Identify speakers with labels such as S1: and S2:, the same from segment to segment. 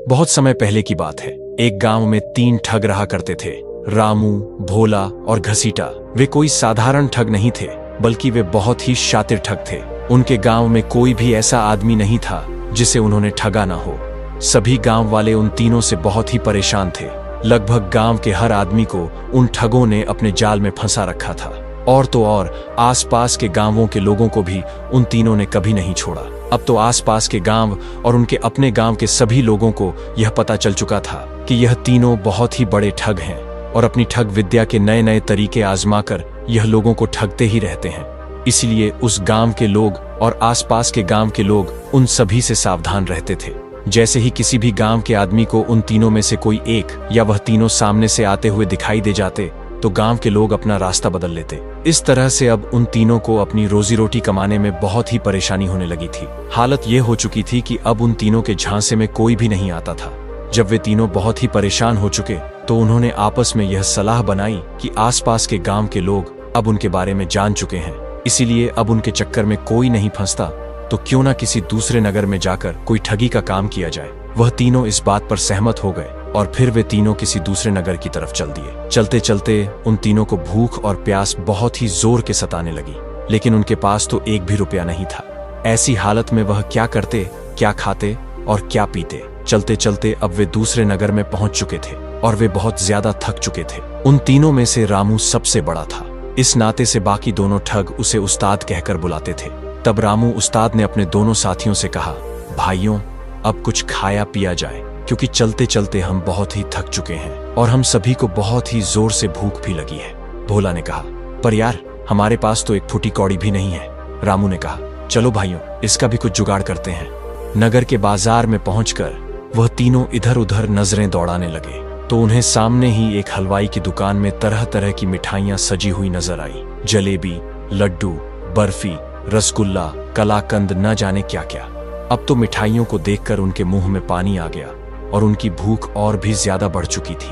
S1: बहुत समय पहले की बात है। एक गांव में 3 ठग रहा करते थे, रामू, भोला और घसीटा। वे कोई साधारण ठग नहीं थे, बल्कि वे बहुत ही शातिर ठग थे। उनके गांव में कोई भी ऐसा आदमी नहीं था जिसे उन्होंने ठगा ना हो। सभी गांव वाले उन तीनों से बहुत ही परेशान थे। लगभग गांव के हर आदमी को उन ठगों ने अपने जाल में फंसा रखा था। और तो और आसपास के गांवों के लोगों को भी उन तीनों ने कभी नहीं छोड़ा। अब तो आसपास के गांव और उनके अपने गांव के सभी लोगों को यह पता चल चुका था कि यह तीनों बहुत ही बड़े ठग हैं और अपनी ठग विद्या के नए नए तरीके आजमाकर यह लोगों को ठगते ही रहते हैं। इसलिए उस गांव के लोग और आसपास के गांव के लोग उन सभी से सावधान रहते थे। जैसे ही किसी भी गांव के आदमी को उन तीनों में से कोई एक या वह तीनों सामने से आते हुए दिखाई दे जाते तो गांव के लोग अपना रास्ता बदल लेते। इस तरह से अब उन तीनों को अपनी रोजी रोटी कमाने में बहुत ही परेशानी होने लगी थी। हालत यह हो चुकी थी कि अब उन तीनों के झांसे में कोई भी नहीं आता था। जब वे तीनों बहुत ही परेशान हो चुके तो उन्होंने आपस में यह सलाह बनाई कि आसपास के गांव के लोग अब उनके बारे में जान चुके हैं, इसीलिए अब उनके चक्कर में कोई नहीं फंसता, तो क्यों ना किसी दूसरे नगर में जाकर कोई ठगी का काम किया जाए। वह तीनों इस बात पर सहमत हो गए और फिर वे तीनों किसी दूसरे नगर की तरफ चल दिए। चलते चलते उन तीनों को भूख और प्यास बहुत ही जोर के सताने लगी, लेकिन उनके पास तो एक भी रुपया नहीं था। ऐसी हालत में वह क्या करते, क्या खाते और क्या पीते। चलते चलते अब वे दूसरे नगर में पहुंच चुके थे और वे बहुत ज्यादा थक चुके थे। उन तीनों में से रामू सबसे बड़ा था। इस नाते से बाकी दोनों ठग उसे उस्ताद कहकर बुलाते थे। तब रामू उस्ताद ने अपने दोनों साथियों से कहा, भाइयों, अब कुछ खाया पिया जाए, क्योंकि चलते चलते हम बहुत ही थक चुके हैं और हम सभी को बहुत ही जोर से भूख भी लगी है। भोला ने कहा, पर यार, हमारे पास तो एक फूटी कौड़ी भी नहीं है। रामू ने कहा, चलो भाइयों, इसका भी कुछ जुगाड़ करते हैं। नगर के बाजार में पहुंचकर वह तीनों इधर उधर नजरें दौड़ाने लगे तो उन्हें सामने ही एक हलवाई की दुकान में तरह तरह की मिठाइयां सजी हुई नजर आई। जलेबी, लड्डू, बर्फी, रसगुल्ला, कलाकंद, न जाने क्या क्या। अब तो मिठाइयों को देखकर उनके मुंह में पानी आ गया और उनकी भूख और भी ज्यादा बढ़ चुकी थी।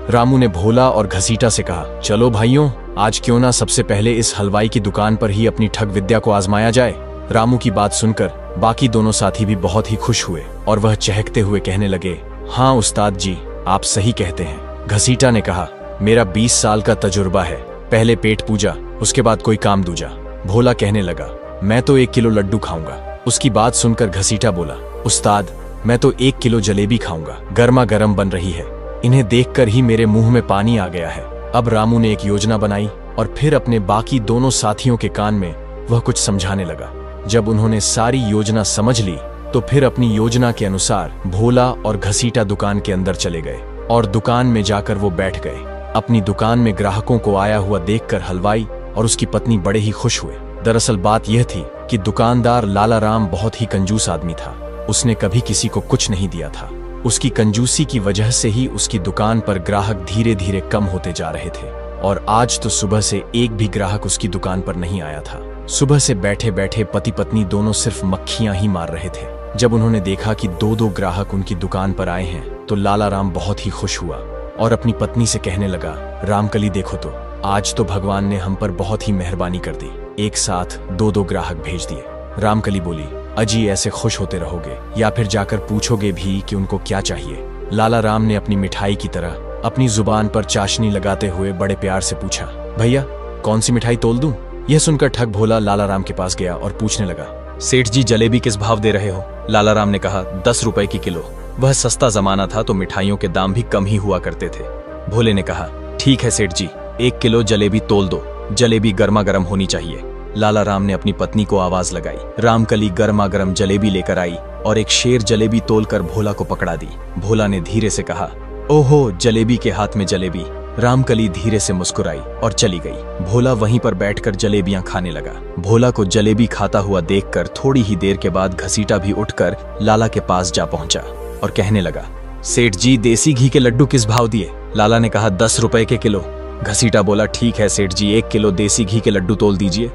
S1: रामू ने भोला और घसीटा से कहा, चलो भाइयों, आज क्यों ना सबसे पहले इस हलवाई की दुकान पर ही अपनी ठग विद्या को आजमाया जाए। रामू की बात सुनकर बाकी दोनों साथी भी बहुत ही खुश हुए और वह चहकते हुए कहने लगे, हाँ उस्ताद जी, आप सही कहते हैं। घसीटा ने कहा, मेरा 20 साल का तजुर्बा है, पहले पेट पूजा, उसके बाद कोई काम दूजा। भोला कहने लगा, मैं तो 1 किलो लड्डू खाऊंगा। उसकी बात सुनकर घसीटा बोला, उस्ताद, मैं तो 1 किलो जलेबी खाऊंगा, गर्मा गर्म बन रही है, इन्हें देखकर ही मेरे मुंह में पानी आ गया है। अब रामू ने एक योजना बनाई और फिर अपने बाकी दोनों साथियों के कान में वह कुछ समझाने लगा। जब उन्होंने सारी योजना समझ ली तो फिर अपनी योजना के अनुसार भोला और घसीटा दुकान के अंदर चले गए और दुकान में जाकर वो बैठ गए। अपनी दुकान में ग्राहकों को आया हुआ देखकर हलवाई और उसकी पत्नी बड़े ही खुश हुए। दरअसल बात यह थी कि दुकानदार लाला राम बहुत ही कंजूस आदमी था। उसने कभी किसी को कुछ नहीं दिया था। उसकी कंजूसी की वजह से ही उसकी दुकान पर ग्राहक धीरे धीरे कम होते जा रहे थे और आज तो सुबह से एक भी ग्राहक उसकी दुकान पर नहीं आया था। सुबह से बैठे बैठे पति पत्नी दोनों सिर्फ मक्खियां ही मार रहे थे। जब उन्होंने देखा कि 2-2 ग्राहक उनकी दुकान पर आए हैं तो लाला राम बहुत ही खुश हुआ और अपनी पत्नी से कहने लगा, रामकली देखो तो, आज तो भगवान ने हम पर बहुत ही मेहरबानी कर दी, एक साथ 2-2 ग्राहक भेज दिए। रामकली बोली, अजी ऐसे खुश होते रहोगे या फिर जाकर पूछोगे भी कि उनको क्या चाहिए। लाला राम ने अपनी मिठाई की तरह अपनी जुबान पर चाशनी लगाते हुए बड़े प्यार से पूछा, भैया कौन सी मिठाई तोल दूं? यह सुनकर ठग भोला लाला राम के पास गया और पूछने लगा, सेठ जी जलेबी किस भाव दे रहे हो? लाला राम ने कहा, 10 रुपए की किलो। वह सस्ता जमाना था तो मिठाइयों के दाम भी कम ही हुआ करते थे। भोले ने कहा, ठीक है सेठ जी, 1 किलो जलेबी तोल दो, जलेबी गर्मा गर्म होनी चाहिए। लाला राम ने अपनी पत्नी को आवाज लगाई। रामकली गर्मा गर्म जलेबी लेकर आई और एक शेर जलेबी तोलकर भोला को पकड़ा दी। भोला ने धीरे से कहा, ओहो, जलेबी के हाथ में जलेबी। रामकली धीरे से मुस्कुराई और चली गई। भोला वहीं पर बैठकर जलेबियां खाने लगा। भोला को जलेबी खाता हुआ देखकर थोड़ी ही देर के बाद घसीटा भी उठकर लाला के पास जा पहुंचा और कहने लगा, सेठ जी देसी घी के लड्डू किस भाव दिए? लाला ने कहा, 10 रुपए के किलो। घसीटा बोला, ठीक है सेठ जी, 1 किलो देसी घी के लड्डू तोल दीजिए।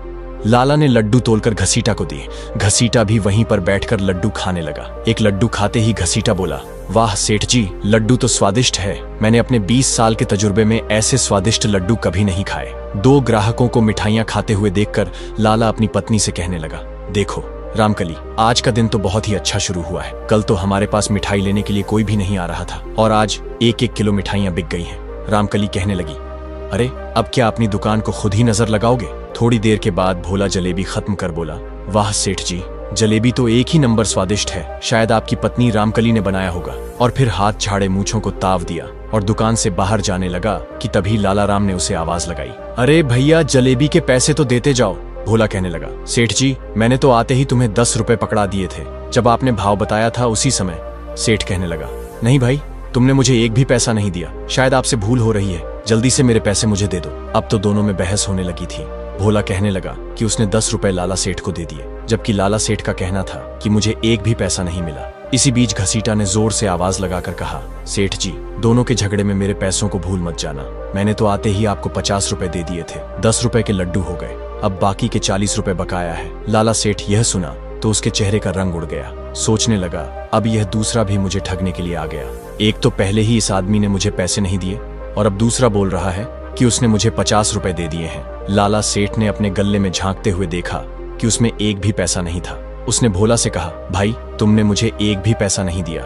S1: लाला ने लड्डू तोलकर घसीटा को दिए। घसीटा भी वहीं पर बैठकर लड्डू खाने लगा। एक लड्डू खाते ही घसीटा बोला, वाह सेठ जी, लड्डू तो स्वादिष्ट है, मैंने अपने 20 साल के तजुर्बे में ऐसे स्वादिष्ट लड्डू कभी नहीं खाए। 2 ग्राहकों को मिठाइयां खाते हुए देखकर लाला अपनी पत्नी से कहने लगा, देखो रामकली, आज का दिन तो बहुत ही अच्छा शुरू हुआ है। कल तो हमारे पास मिठाई लेने के लिए कोई भी नहीं आ रहा था और आज 1-1 किलो मिठाइयाँ बिक गई हैं। रामकली कहने लगी, अरे अब क्या अपनी दुकान को खुद ही नजर लगाओगे? थोड़ी देर के बाद भोला जलेबी खत्म कर बोला, वाह सेठ जी, जलेबी तो एक ही नंबर स्वादिष्ट है। शायद आपकी पत्नी रामकली ने बनाया होगा। और फिर हाथ झाड़े मूंछों को ताव दिया और दुकान से बाहर जाने लगा कि तभी लाला राम ने उसे आवाज लगाई, अरे भैया जलेबी के पैसे तो देते जाओ। भोला कहने लगा, सेठ जी मैंने तो आते ही तुम्हें 10 रुपए पकड़ा दिए थे, जब आपने भाव बताया था उसी समय। सेठ कहने लगा, नहीं भाई, तुमने मुझे एक भी पैसा नहीं दिया, शायद आपसे भूल हो रही है, जल्दी से मेरे पैसे मुझे दे दो। अब तो दोनों में बहस होने लगी थी। भोला कहने लगा कि उसने 10 रुपए लाला सेठ को दे दिए, जबकि लाला सेठ का कहना था कि मुझे एक भी पैसा नहीं मिला। इसी बीच घसीटा ने जोर से आवाज लगाकर कहा, सेठ जी दोनों के झगड़े में मेरे पैसों को भूल मत जाना। मैंने तो आते ही आपको 50 रुपए दे दिए थे, 10 रुपए के लड्डू हो गए, अब बाकी के 40 रुपए बकाया है। लाला सेठ यह सुना तो उसके चेहरे का रंग उड़ गया। सोचने लगा, अब यह दूसरा भी मुझे ठगने के लिए आ गया। एक तो पहले ही इस आदमी ने मुझे पैसे नहीं दिए और अब दूसरा बोल रहा है कि उसने मुझे 50 रुपए दे दिए हैं। लाला सेठ ने अपने गल्ले में झांकते हुए देखा कि उसमें एक भी पैसा नहीं था। उसने भोला से कहा, भाई तुमने मुझे एक भी पैसा नहीं दिया,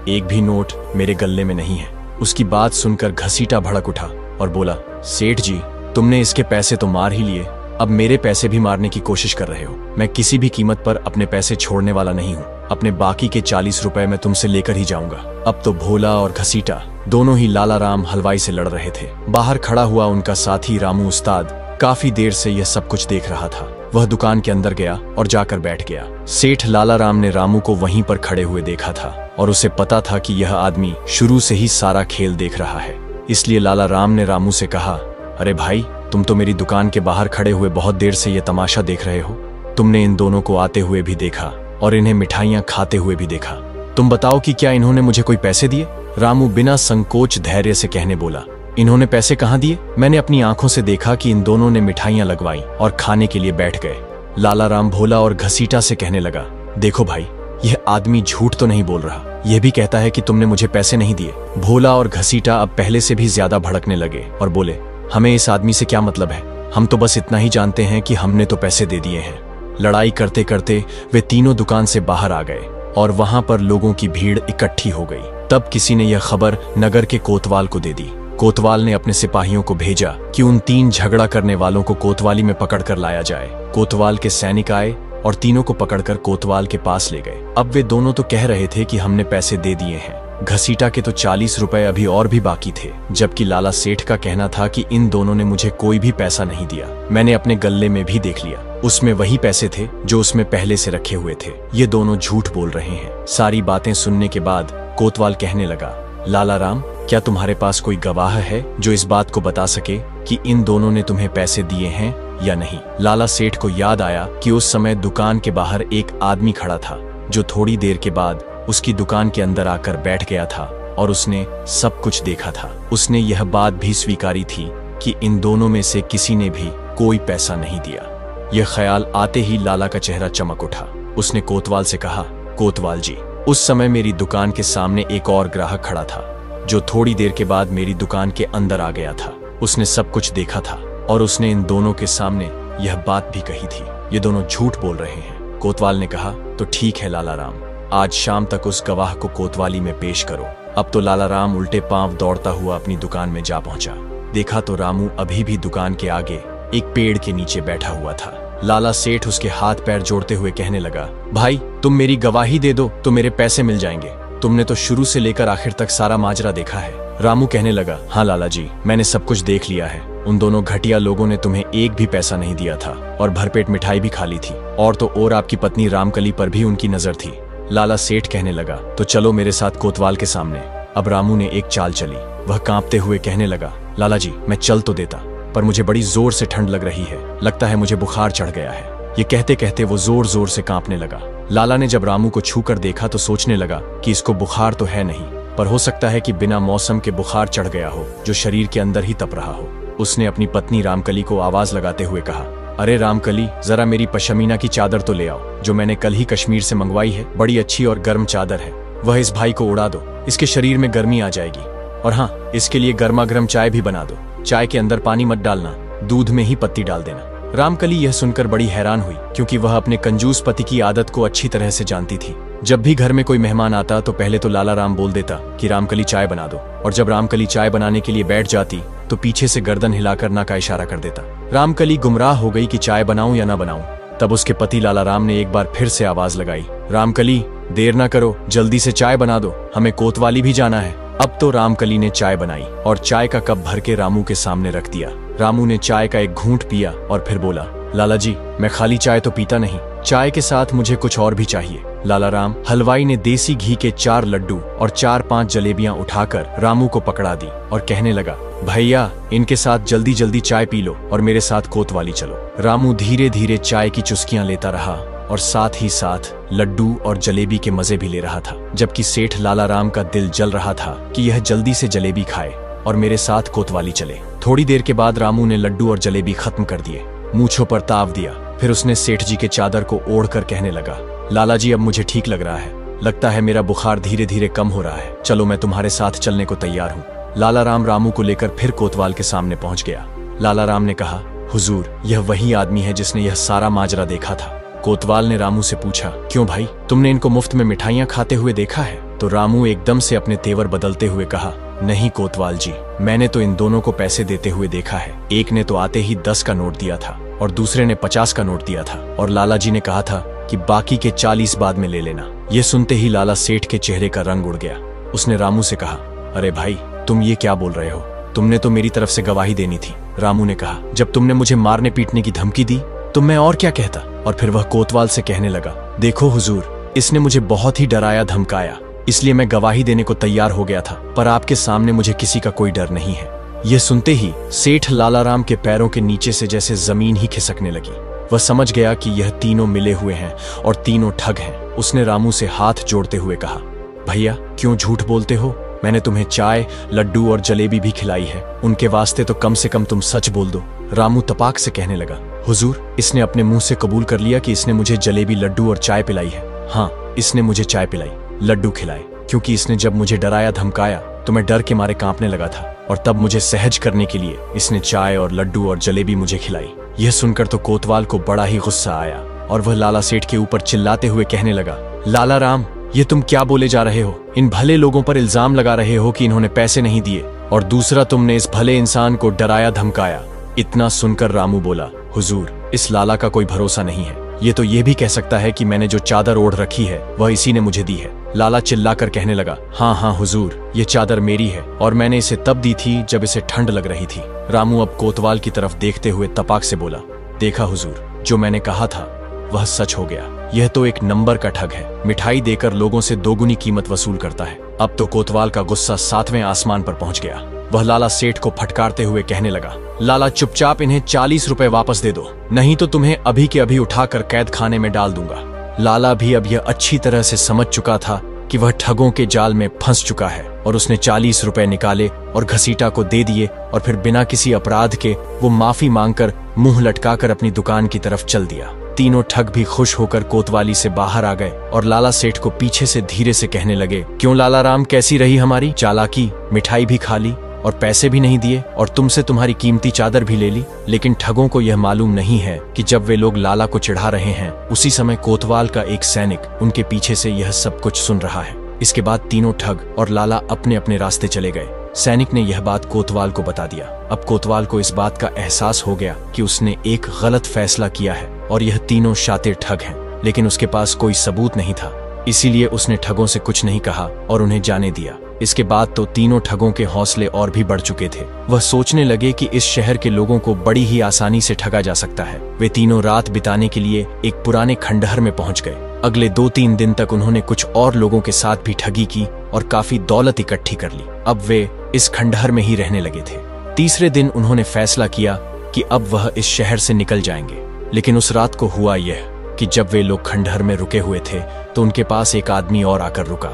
S1: एक भी नोट मेरे गल्ले में नहीं है। उसकी बात सुनकर घसीटा भड़क उठा और बोला, सेठ जी तुमने इसके पैसे तो मार ही लिए, अब मेरे पैसे भी मारने की कोशिश कर रहे हो। मैं किसी भी कीमत पर अपने पैसे छोड़ने वाला नहीं हूँ। अपने बाकी के 40 रुपए मैं तुमसे लेकर ही जाऊंगा। अब तो भोला और घसीटा दोनों ही लाला राम हलवाई से लड़ रहे थे। बाहर खड़ा हुआ उनका साथी रामू उस्ताद काफी देर से यह सब कुछ देख रहा था। वह दुकान के अंदर गया और जाकर बैठ गया। सेठ लाला राम ने रामू को वहीं पर खड़े हुए देखा था और उसे पता था कि यह आदमी शुरू से ही सारा खेल देख रहा है। इसलिए लाला राम ने रामू से कहा, अरे भाई तुम तो मेरी दुकान के बाहर खड़े हुए बहुत देर से यह तमाशा देख रहे हो। तुमने इन दोनों को आते हुए भी देखा और इन्हें मिठाइयां खाते हुए भी देखा। तुम बताओ कि क्या इन्होंने मुझे कोई पैसे दिए? रामू बिना संकोच धैर्य से कहने बोला, इन्होंने पैसे कहाँ दिए? मैंने अपनी आंखों से देखा कि इन दोनों ने मिठाइयां लगवाई और खाने के लिए बैठ गए। लाला राम भोला और घसीटा से कहने लगा, देखो भाई यह आदमी झूठ तो नहीं बोल रहा, यह भी कहता है कि तुमने मुझे पैसे नहीं दिए। भोला और घसीटा अब पहले से भी ज्यादा भड़कने लगे और बोले, हमें इस आदमी से क्या मतलब है, हम तो बस इतना ही जानते हैं कि हमने तो पैसे दे दिए हैं। लड़ाई करते करते वे तीनों दुकान से बाहर आ गए और वहां पर लोगों की भीड़ इकट्ठी हो गई। तब किसी ने यह खबर नगर के कोतवाल को दे दी। कोतवाल ने अपने सिपाहियों को भेजा कि उन 3 झगड़ा करने वालों को कोतवाली में पकड़कर लाया जाए। कोतवाल के सैनिक आए और तीनों को पकड़कर कोतवाल के पास ले गए। अब वे दोनों तो कह रहे थे कि हमने पैसे दे दिए हैं। घसीटा के तो 40 रुपए अभी और भी बाकी थे, जबकि लाला सेठ का कहना था कि इन दोनों ने मुझे कोई भी पैसा नहीं दिया। मैंने अपने गल्ले में भी देख लिया, उसमें वही पैसे थे जो उसमें पहले से रखे हुए थे। ये दोनों झूठ बोल रहे हैं। सारी बातें सुनने के बाद कोतवाल कहने लगा, लाला राम क्या तुम्हारे पास कोई गवाह है जो इस बात को बता सके कि इन दोनों ने तुम्हें पैसे दिए हैं या नहीं? लाला सेठ को याद आया कि उस समय दुकान के बाहर एक आदमी खड़ा था जो थोड़ी देर के बाद उसकी दुकान के अंदर आकर बैठ गया था और उसने सब कुछ देखा था। उसने यह बात भी स्वीकारी थी कि इन दोनों में से किसी ने भी कोई पैसा नहीं दिया। यह ख्याल आते ही लाला का चेहरा चमक उठा। उसने कोतवाल से कहा, कोतवाल जी उस समय मेरी दुकान के सामने एक और ग्राहक खड़ा था जो थोड़ी देर के बाद मेरी दुकान के अंदर आ गया था। उसने सब कुछ देखा था और उसने इन दोनों के सामने यह बात भी कही थी। ये दोनों झूठ बोल रहे हैं। कोतवाल ने कहा, तो ठीक है लाला राम, आज शाम तक उस गवाह को कोतवाली में पेश करो। अब तो लाला राम उल्टे पांव दौड़ता हुआ अपनी दुकान में जा पहुंचा। देखा तो रामू अभी भी दुकान के आगे एक पेड़ के नीचे बैठा हुआ था। लाला सेठ उसके हाथ पैर जोड़ते हुए कहने लगा, भाई तुम मेरी गवाही दे दो तो मेरे पैसे मिल जाएंगे। तुमने तो शुरू से लेकर आखिर तक सारा माजरा देखा है। रामू कहने लगा, हाँ लाला जी मैंने सब कुछ देख लिया है। उन दोनों घटिया लोगों ने तुम्हें एक भी पैसा नहीं दिया था और भरपेट मिठाई भी खा ली थी, और तो और आपकी पत्नी रामकली पर भी उनकी नजर थी। लाला सेठ कहने लगा, तो चलो मेरे साथ कोतवाल के सामने। अब रामू ने एक चाल चली। वह कांपते हुए कहने लगा, लाला जी मैं चल तो देता, पर मुझे बड़ी जोर से ठंड लग रही है, लगता है मुझे बुखार चढ़ गया है। ये कहते कहते वो जोर जोर से कांपने लगा। लाला ने जब रामू को छू कर देखा तो सोचने लगा कि इसको बुखार तो है नहीं, पर हो सकता है कि बिना मौसम के बुखार चढ़ गया हो जो शरीर के अंदर ही तप रहा हो। उसने अपनी पत्नी रामकली को आवाज लगाते हुए कहा, अरे रामकली जरा मेरी पशमीना की चादर तो ले आओ जो मैंने कल ही कश्मीर से मंगवाई है। बड़ी अच्छी और गर्म चादर है, वह इस भाई को उड़ा दो, इसके शरीर में गर्मी आ जाएगी। और हाँ, इसके लिए गर्मा गर्म चाय भी बना दो। चाय के अंदर पानी मत डालना, दूध में ही पत्ती डाल देना। रामकली यह सुनकर बड़ी हैरान हुई, क्योंकि वह अपने कंजूस पति की आदत को अच्छी तरह से जानती थी। जब भी घर में कोई मेहमान आता तो पहले तो लाला राम बोल देता कि रामकली चाय बना दो, और जब रामकली चाय बनाने के लिए बैठ जाती तो पीछे से गर्दन हिलाकर ना का इशारा कर देता। रामकली गुमराह हो गई कि चाय बनाऊं या ना बनाऊं। तब उसके पति लाला राम ने एक बार फिर से आवाज लगाई, रामकली देर ना करो, जल्दी से चाय बना दो, हमें कोतवाली भी जाना है। अब तो रामकली ने चाय बनाई और चाय का कप भर के रामू के सामने रख दिया। रामू ने चाय का एक घूंट पिया और फिर बोला, लाला जी मैं खाली चाय तो पीता नहीं, चाय के साथ मुझे कुछ और भी चाहिए। लाला राम हलवाई ने देसी घी के 4 लड्डू और 4-5 जलेबियां उठाकर रामू को पकड़ा दी और कहने लगा, भैया इनके साथ जल्दी जल्दी चाय पी लो और मेरे साथ कोतवाली चलो। रामू धीरे धीरे चाय की चुस्कियां लेता रहा और साथ ही साथ लड्डू और जलेबी के मजे भी ले रहा था, जबकि सेठ लाला राम का दिल जल रहा था कि यह जल्दी से जलेबी खाए और मेरे साथ कोतवाली चले। थोड़ी देर के बाद रामू ने लड्डू और जलेबी खत्म कर दिए, मूंछों पर ताव दिया, फिर उसने सेठ जी के चादर को ओढ़कर कहने लगा, लाला जी अब मुझे ठीक लग रहा है, लगता है मेरा बुखार धीरे धीरे कम हो रहा है, चलो मैं तुम्हारे साथ चलने को तैयार हूँ। लाला राम रामू को लेकर फिर कोतवाल के सामने पहुंच गया। लाला राम ने कहा, हुजूर यह वही आदमी है जिसने यह सारा माजरा देखा था। कोतवाल ने रामू से पूछा, क्यों भाई तुमने इनको मुफ्त में मिठाइयां खाते हुए देखा है? तो रामू एकदम से अपने तेवर बदलते हुए कहा, नहीं कोतवाल जी, मैंने तो इन दोनों को पैसे देते हुए देखा है। एक ने तो आते ही 10 का नोट दिया था और दूसरे ने 50 का नोट दिया था, और लाला जी ने कहा था कि बाकी के 40 बाद में ले लेना। ये सुनते ही लाला सेठ के चेहरे का रंग उड़ गया। उसने रामू से कहा, अरे भाई तुम ये क्या बोल रहे हो, तुमने तो मेरी तरफ से गवाही देनी थी। रामू ने कहा, जब तुमने मुझे मारने पीटने की धमकी दी तो मैं और क्या कहता। और फिर वह कोतवाल से कहने लगा, देखो हुजूर इसने मुझे बहुत ही डराया धमकाया, इसलिए मैं गवाही देने को तैयार हो गया था, पर आपके सामने मुझे किसी का कोई डर नहीं है। यह सुनते ही सेठ लाला राम के पैरों के नीचे से जैसे जमीन ही खिसकने लगी। वह समझ गया कि यह तीनों मिले हुए हैं और तीनों ठग हैं। उसने रामू से हाथ जोड़ते हुए कहा, भैया क्यों झूठ बोलते हो, मैंने तुम्हें चाय लड्डू और जलेबी भी खिलाई है, उनके वास्ते तो कम से कम तुम सच बोल दो। रामू तपाक से कहने लगा, हुजूर इसने अपने मुंह से कबूल कर लिया कि इसने मुझे जलेबी लड्डू और चाय पिलाई है। हाँ इसने मुझे चाय पिलाई, लड्डू खिलाए, क्योंकि इसने जब मुझे डराया धमकाया तो मैं डर के मारे कांपने लगा था, और तब मुझे सहज करने के लिए इसने चाय और लड्डू और जलेबी मुझे खिलाई। यह सुनकर तो कोतवाल को बड़ा ही गुस्सा आया और वह लाला सेठ के ऊपर चिल्लाते हुए कहने लगा, लाला राम ये तुम क्या बोले जा रहे हो, इन भले लोगों पर इल्जाम लगा रहे हो कि इन्होंने पैसे नहीं दिए, और दूसरा तुमने इस भले इंसान को डराया धमकाया। इतना सुनकर रामू बोला, हुजूर इस लाला का कोई भरोसा नहीं है, ये तो ये भी कह सकता है कि मैंने जो चादर ओढ़ रखी है वह इसी ने मुझे दी है। लाला चिल्लाकर कहने लगा, हाँ हाँ हुजूर ये चादर मेरी है और मैंने इसे तब दी थी जब इसे ठंड लग रही थी। रामू अब कोतवाल की तरफ देखते हुए तपाक से बोला, देखा हुजूर जो मैंने कहा था वह सच हो गया, यह तो एक नंबर का ठग है, मिठाई देकर लोगों से दोगुनी कीमत वसूल करता है। अब तो कोतवाल का गुस्सा 7वें आसमान पर पहुंच गया। वह लाला सेठ को फटकारते हुए कहने लगा, लाला चुपचाप इन्हें 40 रुपए वापस दे दो, नहीं तो तुम्हें अभी के अभी उठाकर कैद खाने में डाल दूंगा। लाला भी अब यह अच्छी तरह से समझ चुका था कि वह ठगों के जाल में फंस चुका है, और उसने 40 रुपए निकाले और घसीटा को दे दिए, और फिर बिना किसी अपराध के वो माफी मांगकर मुंह लटकाकर अपनी दुकान की तरफ चल दिया। तीनों ठग भी खुश होकर कोतवाली से बाहर आ गए और लाला सेठ को पीछे से धीरे से कहने लगे, क्यों लाला राम कैसी रही हमारी चालाकी, मिठाई भी खा ली और पैसे भी नहीं दिए, और तुमसे तुम्हारी कीमती चादर भी ले ली। लेकिन ठगों को यह मालूम नहीं है कि जब वे लोग लाला को चिढ़ा रहे हैं उसी समय कोतवाल का एक सैनिक उनके पीछे से यह सब कुछ सुन रहा है। इसके बाद तीनों ठग और लाला अपने अपने रास्ते चले गए। सैनिक ने यह बात कोतवाल को बता दिया। अब कोतवाल को इस बात का एहसास हो गया कि उसने एक गलत फैसला किया है और यह तीनों शातिर ठग हैं, लेकिन उसके पास कोई सबूत नहीं था, इसीलिए उसने ठगों से कुछ नहीं कहा और उन्हें जाने दिया। इसके बाद तो तीनों ठगों के हौसले और भी बढ़ चुके थे। वह सोचने लगे कि इस शहर के लोगों को बड़ी ही आसानी से ठगा जा सकता है। वे तीनों रात बिताने के लिए एक पुराने खंडहर में पहुंच गए। अगले 2-3 दिन तक उन्होंने कुछ और लोगों के साथ भी ठगी की और काफी दौलत इकट्ठी कर ली। अब वे इस खंडहर में ही रहने लगे थे। तीसरे दिन उन्होंने फैसला किया कि अब वह इस शहर से निकल जाएंगे। लेकिन उस रात को हुआ यह कि जब वे लोग खंडहर में रुके हुए थे तो उनके पास एक आदमी और आकर रुका,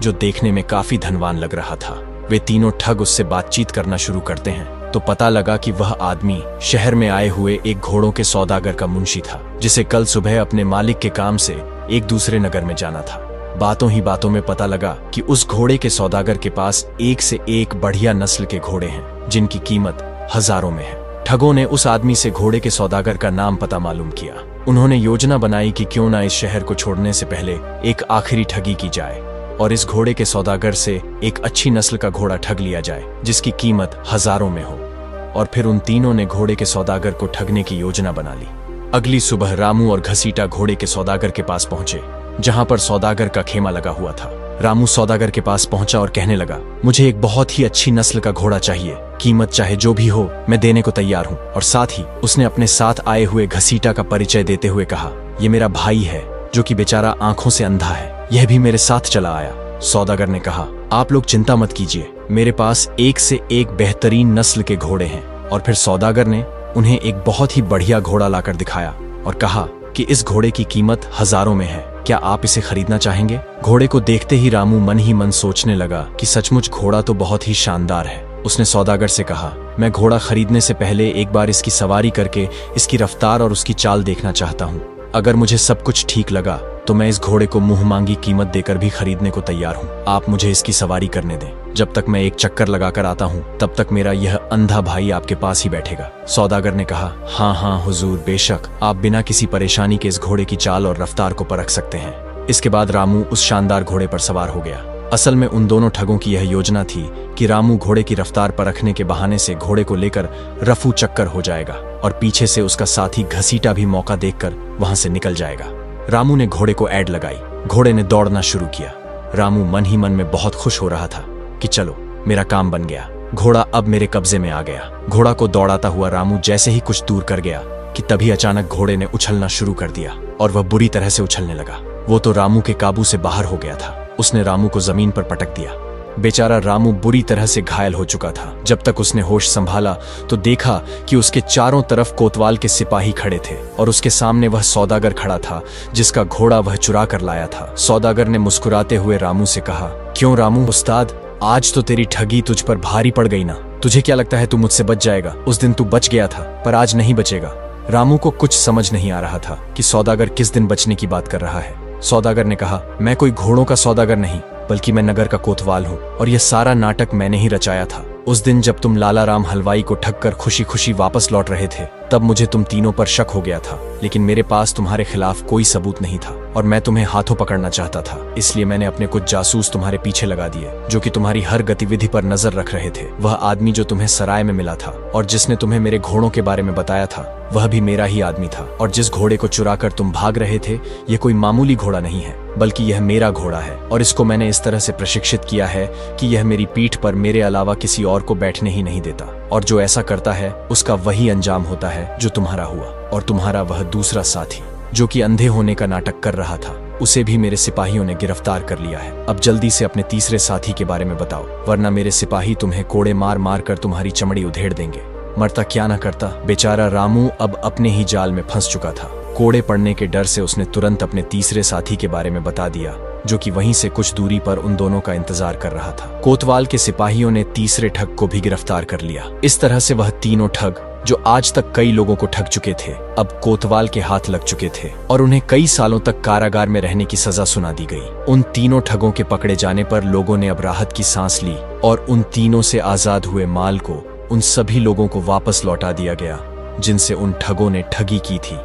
S1: जो देखने में काफी धनवान लग रहा था। वे तीनों ठग उससे बातचीत करना शुरू करते हैं तो पता लगा कि वह आदमी शहर में आए हुए एक घोड़ों के सौदागर का मुंशी था, जिसे कल सुबह अपने मालिक के काम से एक दूसरे नगर में जाना था। बातों ही बातों में पता लगा कि उस घोड़े के सौदागर के पास एक से एक बढ़िया नस्ल के घोड़े हैं, जिनकी कीमत हजारों में है। ठगों ने उस आदमी से घोड़े के सौदागर का नाम पता मालूम किया। उन्होंने योजना बनाई कि क्यों ना इस शहर को छोड़ने से पहले एक आखिरी ठगी की जाए और इस घोड़े के सौदागर से एक अच्छी नस्ल का घोड़ा ठग लिया जाए जिसकी कीमत हजारों में हो। और फिर उन तीनों ने घोड़े के सौदागर को ठगने की योजना बना ली। अगली सुबह रामू और घसीटा घोड़े के सौदागर के पास पहुंचे, जहां पर सौदागर का खेमा लगा हुआ था। रामू सौदागर के पास पहुंचा और कहने लगा, मुझे एक बहुत ही अच्छी नस्ल का घोड़ा चाहिए, कीमत चाहे जो भी हो मैं देने को तैयार हूं। और साथ ही उसने अपने साथ आए हुए घसीटा का परिचय देते हुए कहा, ये मेरा भाई है जो कि बेचारा आंखों से अंधा है, यह भी मेरे साथ चला आया। सौदागर ने कहा, आप लोग चिंता मत कीजिए, मेरे पास एक से एक बेहतरीन नस्ल के घोड़े हैं। और फिर सौदागर ने उन्हें एक बहुत ही बढ़िया घोड़ा लाकर दिखाया और कहा कि इस घोड़े की कीमत हजारों में है, क्या आप इसे खरीदना चाहेंगे? घोड़े को देखते ही रामू मन ही मन सोचने लगा कि सचमुच घोड़ा तो बहुत ही शानदार है। उसने सौदागर से कहा, मैं घोड़ा खरीदने से पहले एक बार इसकी सवारी करके इसकी रफ्तार और उसकी चाल देखना चाहता हूँ। अगर मुझे सब कुछ ठीक लगा तो मैं इस घोड़े को मुंह मांगी कीमत देकर भी खरीदने को तैयार हूँ। आप मुझे इसकी सवारी करने दें। जब तक मैं एक चक्कर लगाकर आता हूँ तब तक मेरा यह अंधा भाई आपके पास ही बैठेगा। सौदागर ने कहा, हाँ हाँ हुजूर, बेशक आप बिना किसी परेशानी के इस घोड़े की चाल और रफ्तार को परख सकते हैं। इसके बाद रामू उस शानदार घोड़े पर सवार हो गया। असल में उन दोनों ठगों की यह योजना थी कि रामू घोड़े की रफ्तार परखने के बहाने से घोड़े को लेकर रफू चक्कर हो जाएगा और पीछे से उसका साथी घसीटा भी मौका देखकर वहां से निकल जाएगा। रामू ने घोड़े को ऐड लगाई, घोड़े ने दौड़ना शुरू किया। रामू मन ही मन में बहुत खुश हो रहा था कि चलो मेरा काम बन गया, घोड़ा अब मेरे कब्जे में आ गया। घोड़ा को दौड़ाता हुआ रामू जैसे ही कुछ दूर कर गया कि तभी अचानक घोड़े ने उछलना शुरू कर दिया और वह बुरी तरह से उछलने लगा। वो तो रामू के काबू से बाहर हो गया था। उसने रामू को जमीन पर पटक दिया। बेचारा रामू बुरी तरह से घायल हो चुका था। जब तक उसने होश संभाला तो देखा कि उसके चारों तरफ कोतवाल के सिपाही खड़े थे और उसके सामने वह सौदागर खड़ा था जिसका घोड़ा वह चुरा कर लाया था। सौदागर ने मुस्कुराते हुए रामू से कहा, क्यों रामू उस्ताद, आज तो तेरी ठगी तुझ पर भारी पड़ गई ना? तुझे क्या लगता है तू मुझसे बच जाएगा? उस दिन तू बच गया था पर आज नहीं बचेगा। रामू को कुछ समझ नहीं आ रहा था कि सौदागर किस दिन बचने की बात कर रहा है। सौदागर ने कहा, मैं कोई घोड़ों का सौदागर नहीं बल्कि मैं नगर का कोतवाल हूँ और यह सारा नाटक मैंने ही रचाया था। उस दिन जब तुम लाला राम हलवाई को ठग कर खुशी खुशी वापस लौट रहे थे तब मुझे तुम तीनों पर शक हो गया था, लेकिन मेरे पास तुम्हारे खिलाफ कोई सबूत नहीं था और मैं तुम्हें हाथों पकड़ना चाहता था। इसलिए मैंने अपने कुछ जासूस तुम्हारे पीछे लगा दिए जो कि तुम्हारी हर गतिविधि पर नजर रख रहे थे। वह आदमी जो तुम्हें सराय में मिला था और जिसने तुम्हें मेरे घोड़ों के बारे में बताया था वह भी मेरा ही आदमी था। और जिस घोड़े को चुराकर तुम भाग रहे थे ये कोई मामूली घोड़ा नहीं है बल्कि यह मेरा घोड़ा है और इसको मैंने इस तरह से प्रशिक्षित किया है कि यह मेरी पीठ पर मेरे अलावा किसी और को बैठने ही नहीं देता और जो ऐसा करता है उसका वही अंजाम होता है जो तुम्हारा हुआ। और तुम्हारा वह दूसरा साथी जो कि अंधे होने का नाटक कर रहा था उसे भी मेरे सिपाहियों ने गिरफ्तार कर लिया है। अब जल्दी से अपने तीसरे साथी के बारे में बताओ, वरना मेरे सिपाही तुम्हें कोड़े मार मार कर तुम्हारी चमड़ी उधेड़ देंगे। मरता क्या ना करता। बेचारा रामू अब अपने ही जाल में फंस चुका था। कोड़े पड़ने के डर से उसने तुरंत अपने तीसरे साथी के बारे में बता दिया जो कि वहीं से कुछ दूरी पर उन दोनों का इंतजार कर रहा था। कोतवाल के सिपाहियों ने तीसरे ठग को भी गिरफ्तार कर लिया। इस तरह से वह तीनों ठग जो आज तक कई लोगों को ठग चुके थे अब कोतवाल के हाथ लग चुके थे और उन्हें कई सालों तक कारागार में रहने की सजा सुना दी गई। उन तीनों ठगों के पकड़े जाने पर लोगों ने अब राहत की सांस ली और उन तीनों से आजाद हुए माल को उन सभी लोगों को वापस लौटा दिया गया जिनसे उन ठगों ने ठगी की थी।